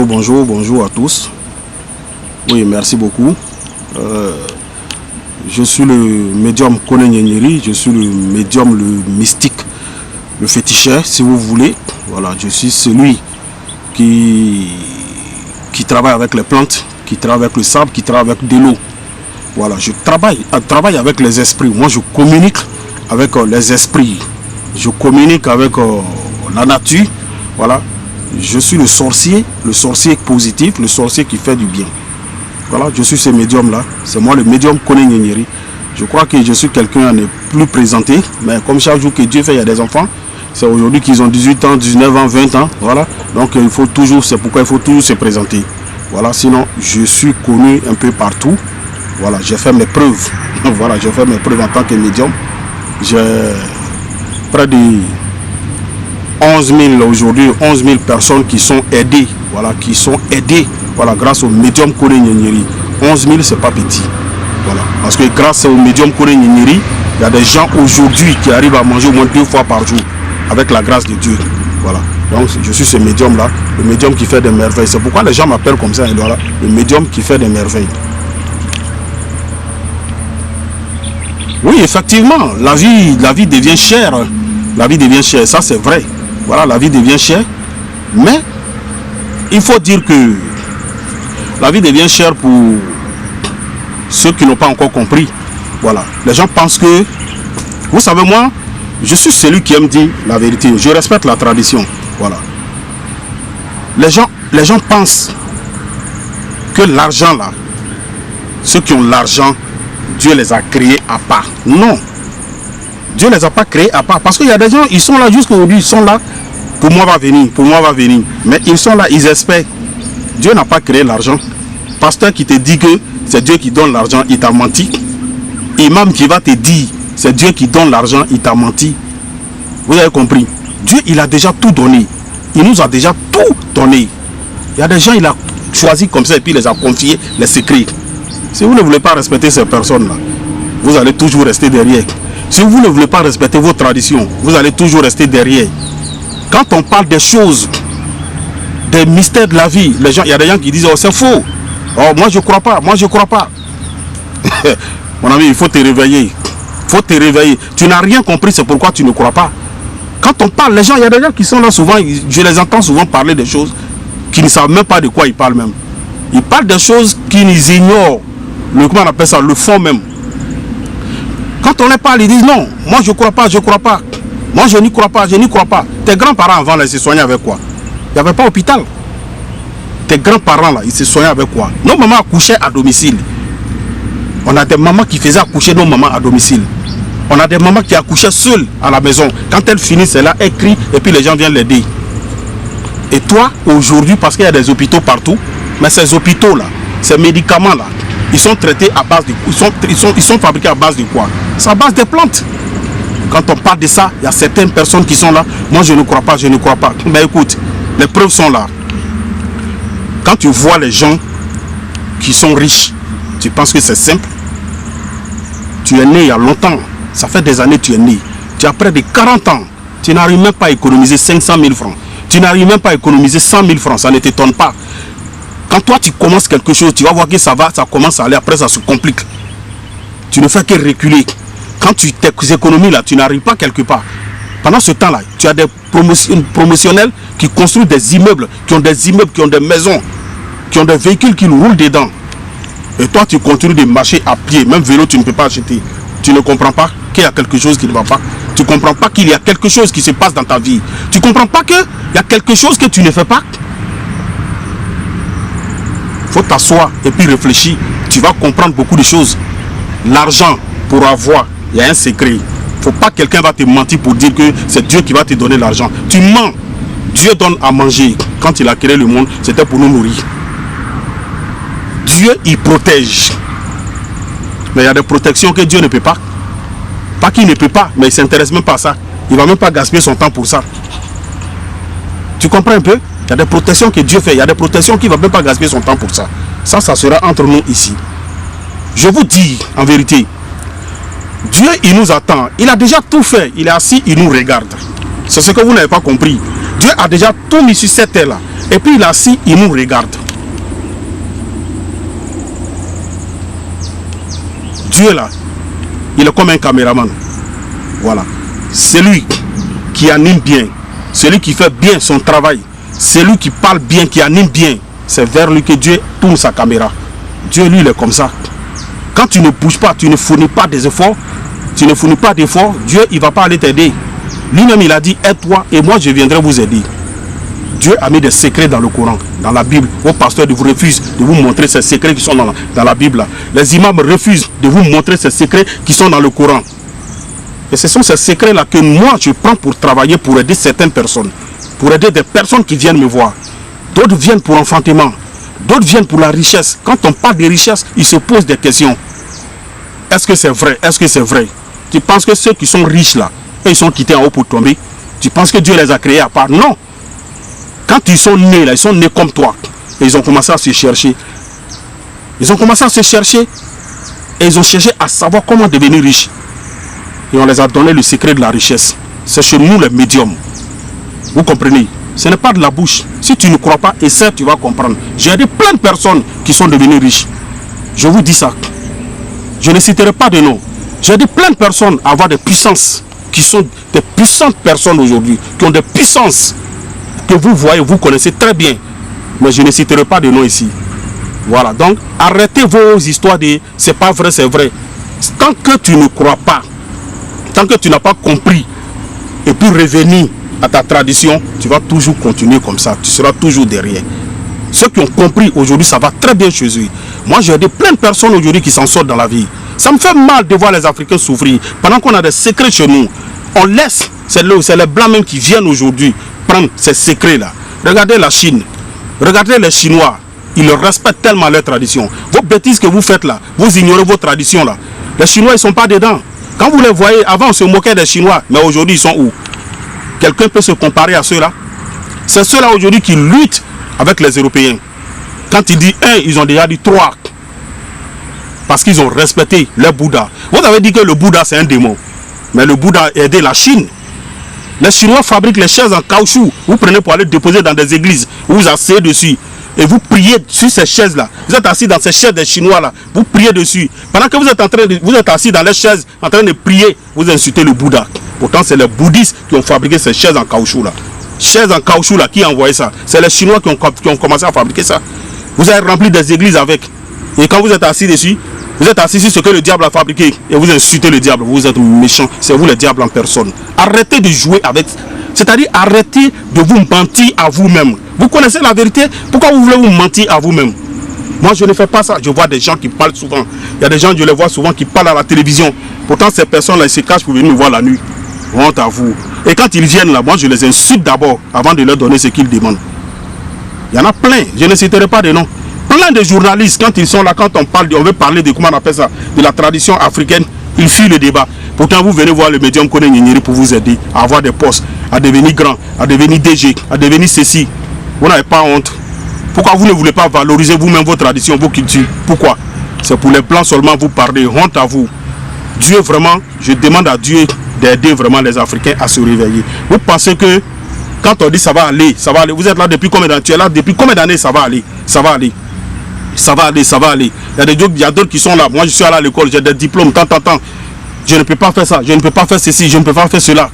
Bonjour à tous. Oui, merci beaucoup. Je suis le médium Kone Nyenyeri, je suis le médium, le mystique, le féticheur, si vous voulez. Voilà, je suis celui qui travaille avec les plantes, qui travaille avec le sable, qui travaille avec de l'eau. Voilà, je travaille avec les esprits. Moi, je communique avec les esprits. Je communique avec la nature. Voilà. Je suis le sorcier positif, le sorcier qui fait du bien. Voilà, je suis ce médium-là. C'est moi le médium Kone Nyenyeri. Je crois que je suis quelqu'un à ne plus présenter. Mais comme chaque jour que Dieu fait, il y a des enfants. C'est aujourd'hui qu'ils ont 18 ans, 19 ans, 20 ans. Voilà. Donc il faut toujours, c'est pourquoi il faut toujours se présenter. Voilà, sinon je suis connu un peu partout. Voilà, j'ai fait mes preuves. Voilà, j'ai fait mes preuves en tant que médium. J'ai près de 11 000 aujourd'hui, 11 000 personnes qui sont aidées. Voilà, qui sont aidées. Voilà, grâce au médium Kone Nyenyeri. 11 000, c'est pas petit. Voilà, parce que grâce au médium Kone Nyenyeri, il y a des gens aujourd'hui qui arrivent à manger au moins 2 fois par jour. Avec la grâce de Dieu. Voilà. Donc je suis ce médium-là, le médium qui fait des merveilles. C'est pourquoi les gens m'appellent comme ça, voilà, le médium qui fait des merveilles. Oui, effectivement, la vie devient chère. La vie devient chère, ça c'est vrai. Voilà, la vie devient chère. Mais il faut dire que la vie devient chère pour ceux qui n'ont pas encore compris. Voilà. Les gens pensent que, vous savez, moi, je suis celui qui aime dire la vérité. Je respecte la tradition. Voilà. Les gens pensent que l'argent là, ceux qui ont l'argent, Dieu les a créés à part. Non. Dieu les a pas créés à part. Parce qu'il y a des gens, ils sont là jusqu'aujourd'hui, ils sont là. Pour moi va venir, pour moi va venir. Mais ils sont là, ils espèrent. Dieu n'a pas créé l'argent. Pasteur qui te dit que c'est Dieu qui donne l'argent, il t'a menti. Imam qui va te dire c'est Dieu qui donne l'argent, il t'a menti. Vous avez compris? Dieu, il a déjà tout donné. Il nous a déjà tout donné. Il y a des gens, il a choisi comme ça et puis il les a confiés les secrets. Si vous ne voulez pas respecter ces personnes-là, vous allez toujours rester derrière. Si vous ne voulez pas respecter vos traditions, vous allez toujours rester derrière. Quand on parle des choses, des mystères de la vie, les gens, il y a des gens qui disent, oh c'est faux. Oh moi je crois pas, moi je crois pas. Mon ami, il faut te réveiller. Faut te réveiller. Tu n'as rien compris, c'est pourquoi tu ne crois pas. Quand on parle, les gens, il y a des gens qui sont là souvent, je les entends souvent parler des choses qui ne savent même pas de quoi ils parlent même. Ils parlent des choses qu'ils ignorent. Comment on appelle ça, le fond même. Quand on les parle, ils disent non, moi je ne crois pas, je ne crois pas. Moi je n'y crois pas, je n'y crois pas. Tes grands-parents avant, là, ils se soignaient avec quoi? Il n'y avait pas d'hôpital. Tes grands-parents là, ils se soignaient avec quoi? Nos mamans accouchaient à domicile. On a des mamans qui faisaient accoucher nos mamans à domicile. On a des mamans qui accouchaient seules à la maison. Quand elles finissent, là, elles crient et puis les gens viennent l'aider. Et toi, aujourd'hui, parce qu'il y a des hôpitaux partout, mais ces hôpitaux-là, ces médicaments-là, ils sont traités à base de... Ils sont fabriqués à base de quoi? C'est à base des plantes. Quand on parle de ça, il y a certaines personnes qui sont là. Moi, je ne crois pas, je ne crois pas. Mais écoute, les preuves sont là. Quand tu vois les gens qui sont riches, tu penses que c'est simple? Tu es né il y a longtemps. Ça fait des années que tu es né. Tu as près de 40 ans. Tu n'arrives même pas à économiser 500 000 francs. Tu n'arrives même pas à économiser 100 000 francs. Ça ne t'étonne pas. Quand toi tu commences quelque chose, tu vas voir que ça commence à aller. Après ça se complique. Tu ne fais que reculer. Quand tu économies là, tu n'arrives pas quelque part. Pendant ce temps-là, tu as des promotionnels qui construisent des immeubles, qui ont des immeubles, qui ont des maisons, qui ont des véhicules qui nous roulent dedans. Et toi, tu continues de marcher à pied. Même vélo, tu ne peux pas acheter. Tu ne comprends pas qu'il y a quelque chose qui ne va pas. Tu ne comprends pas qu'il y a quelque chose qui se passe dans ta vie. Tu ne comprends pas qu'il y a quelque chose que tu ne fais pas. Il faut t'asseoir et puis réfléchir. Tu vas comprendre beaucoup de choses. L'argent, pour avoir, il y a un secret. Il ne faut pas que quelqu'un va te mentir pour dire que c'est Dieu qui va te donner l'argent. Tu mens. Dieu donne à manger. Quand il a créé le monde, c'était pour nous nourrir. Dieu, il protège. Mais il y a des protections que Dieu ne peut pas. Pas qu'il ne peut pas, mais il ne s'intéresse même pas à ça. Il ne va même pas gaspiller son temps pour ça. Tu comprends un peu? Il y a des protections que Dieu fait. Il y a des protections qu'il ne va même pas gaspiller son temps pour ça. Ça sera entre nous ici. Je vous dis, en vérité, Dieu, il nous attend. Il a déjà tout fait. Il est assis, il nous regarde. C'est ce que vous n'avez pas compris. Dieu a déjà tout mis sur cette terre-là. Et puis il est assis, il nous regarde. Dieu là, il est comme un caméraman. Voilà. Celui qui anime bien, celui qui fait bien son travail, celui qui parle bien, qui anime bien, c'est vers lui que Dieu tourne sa caméra. Dieu, lui, il est comme ça. Quand tu ne bouges pas, tu ne fournis pas des efforts, Dieu, il ne va pas aller t'aider. Lui-même, il a dit, aide-toi et moi, je viendrai vous aider. Dieu a mis des secrets dans le Coran, dans la Bible. Vos pasteurs vous refusent de vous montrer ces secrets qui sont dans la Bible. Les imams refusent de vous montrer ces secrets qui sont dans le Coran. Et ce sont ces secrets-là que moi, je prends pour travailler, pour aider certaines personnes. Pour aider des personnes qui viennent me voir. D'autres viennent pour l'enfantement. D'autres viennent pour la richesse. Quand on parle de richesse, ils se posent des questions. Est-ce que c'est vrai? Est-ce que c'est vrai? Tu penses que ceux qui sont riches là, ils sont quittés en haut pour tomber? Tu penses que Dieu les a créés à part? Non. Quand ils sont nés là, ils sont nés comme toi. Et ils ont commencé à se chercher. Ils ont commencé à se chercher. Et ils ont cherché à savoir comment devenir riches. Et on les a donné le secret de la richesse. C'est chez nous les médiums. Vous comprenez? Ce n'est pas de la bouche. Si tu ne crois pas, essaie, tu vas comprendre. J'ai aidé plein de personnes qui sont devenues riches. Je vous dis ça. Je ne citerai pas de nom. J'ai aidé plein de personnes à avoir des puissances, qui sont des puissantes personnes aujourd'hui, qui ont des puissances que vous voyez, vous connaissez très bien. Mais je ne citerai pas de nom ici. Voilà, donc arrêtez vos histoires de c'est pas vrai, c'est vrai. Tant que tu ne crois pas, tant que tu n'as pas compris, et puis revenir à ta tradition, tu vas toujours continuer comme ça. Tu seras toujours derrière. Ceux qui ont compris aujourd'hui, ça va très bien chez eux. Moi, j'ai aidé plein de personnes aujourd'hui qui s'en sortent dans la vie. Ça me fait mal de voir les Africains souffrir. Pendant qu'on a des secrets chez nous, on laisse, c'est les Blancs même qui viennent aujourd'hui prendre ces secrets-là. Regardez la Chine. Regardez les Chinois. Ils respectent tellement leur tradition. Vos bêtises que vous faites là, vous ignorez vos traditions là. Les Chinois, ils ne sont pas dedans. Quand vous les voyez, avant on se moquait des Chinois, mais aujourd'hui ils sont où? Quelqu'un peut se comparer à ceux-là? C'est ceux-là aujourd'hui qui luttent avec les Européens. Quand ils disent un, ils ont déjà dit trois. Parce qu'ils ont respecté le Bouddha. Vous avez dit que le Bouddha c'est un démon. Mais le Bouddha a aidé la Chine. Les Chinois fabriquent les chaises en caoutchouc. Vous prenez pour aller déposer dans des églises. Vous vous asseyez dessus. Et vous priez sur ces chaises-là. Vous êtes assis dans ces chaises des Chinois-là. Vous priez dessus. Pendant que vous êtes assis dans les chaises en train de prier, vous insultez le Bouddha. Pourtant, c'est les bouddhistes qui ont fabriqué ces chaises en caoutchouc-là. Chaises en caoutchouc-là, qui a envoyé ça? C'est les Chinois qui ont commencé à fabriquer ça. Vous avez rempli des églises avec. Et quand vous êtes assis dessus, vous êtes assis sur ce que le diable a fabriqué. Et vous insultez le diable. Vous êtes méchant. C'est vous le diable en personne. Arrêtez de jouer avec. C'est-à-dire, arrêtez de vous mentir à vous-même. Vous connaissez la vérité. Pourquoi vous voulez vous mentir à vous-même? Moi, je ne fais pas ça. Je vois des gens qui parlent souvent. Il y a des gens, je les vois souvent, qui parlent à la télévision. Pourtant, ces personnes-là, ils se cachent pour venir me voir la nuit. Honte à vous. Et quand ils viennent là, moi, je les insulte d'abord avant de leur donner ce qu'ils demandent. Il y en a plein. Je ne citerai pas de noms. Plein de journalistes, quand ils sont là, quand on veut parler de, comment on appelle ça, de la tradition africaine, ils fuient le débat. Pourtant, vous venez voir le médium Kone Nyeri pour vous aider à avoir des postes, à devenir grand, à devenir DG, à devenir ceci. Vous n'avez pas honte. Pourquoi vous ne voulez pas valoriser vous-même vos traditions, vos cultures? Pourquoi? C'est pour les blancs seulement vous parler. Honte à vous. Dieu vraiment, je demande à Dieu d'aider vraiment les Africains à se réveiller. Vous pensez que quand on dit ça va aller, ça va aller. Vous êtes là depuis combien d'années? Tu es là depuis combien d'années? Ça va aller, ça va aller. Ça va aller, ça va aller. Il y a d'autres qui sont là. Moi, je suis allé à l'école, j'ai des diplômes, tant. Je ne peux pas faire ça, je ne peux pas faire ceci, je ne peux pas faire cela.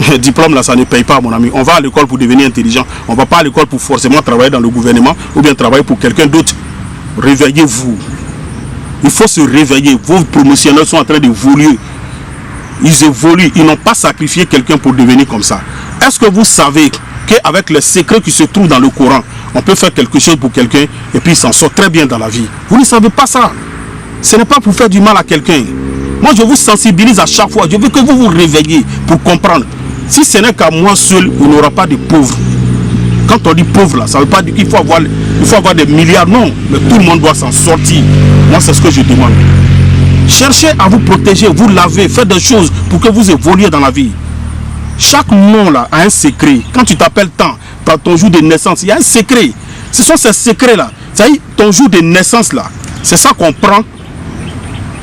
Le diplôme là, ça ne paye pas, mon ami. On va à l'école pour devenir intelligent. On ne va pas à l'école pour forcément travailler dans le gouvernement ou bien travailler pour quelqu'un d'autre. Réveillez-vous. Il faut se réveiller. Vos promotionnaires sont en train d'évoluer. Ils évoluent. Ils n'ont pas sacrifié quelqu'un pour devenir comme ça. Est-ce que vous savez qu'avec les secrets qui se trouvent dans le Coran, on peut faire quelque chose pour quelqu'un et puis il s'en sort très bien dans la vie? Vous ne savez pas ça. Ce n'est pas pour faire du mal à quelqu'un. Moi, je vous sensibilise à chaque fois. Je veux que vous vous réveillez pour comprendre. Si ce n'est qu'à moi seul, il n'y aura pas de pauvres. Quand on dit pauvre, là, ça ne veut pas dire qu'il faut avoir des milliards. Non, mais tout le monde doit s'en sortir. Moi, c'est ce que je demande. Cherchez à vous protéger, vous laver, faites des choses pour que vous évoluiez dans la vie. Chaque nom là a un secret. Quand tu t'appelles tant, ton jour de naissance, il y a un secret. Ce sont ces secrets là. C'est-à-dire ton jour de naissance là. C'est ça qu'on prend.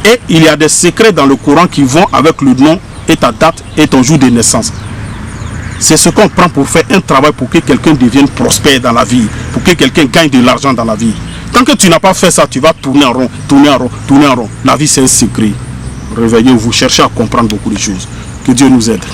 Et il y a des secrets dans le Coran qui vont avec le nom et ta date et ton jour de naissance. C'est ce qu'on prend pour faire un travail pour que quelqu'un devienne prospère dans la vie, pour que quelqu'un gagne de l'argent dans la vie. Tant que tu n'as pas fait ça, tu vas tourner en rond, tourner en rond, tourner en rond. La vie, c'est un secret. Réveillez-vous, cherchez à comprendre beaucoup de choses. Que Dieu nous aide.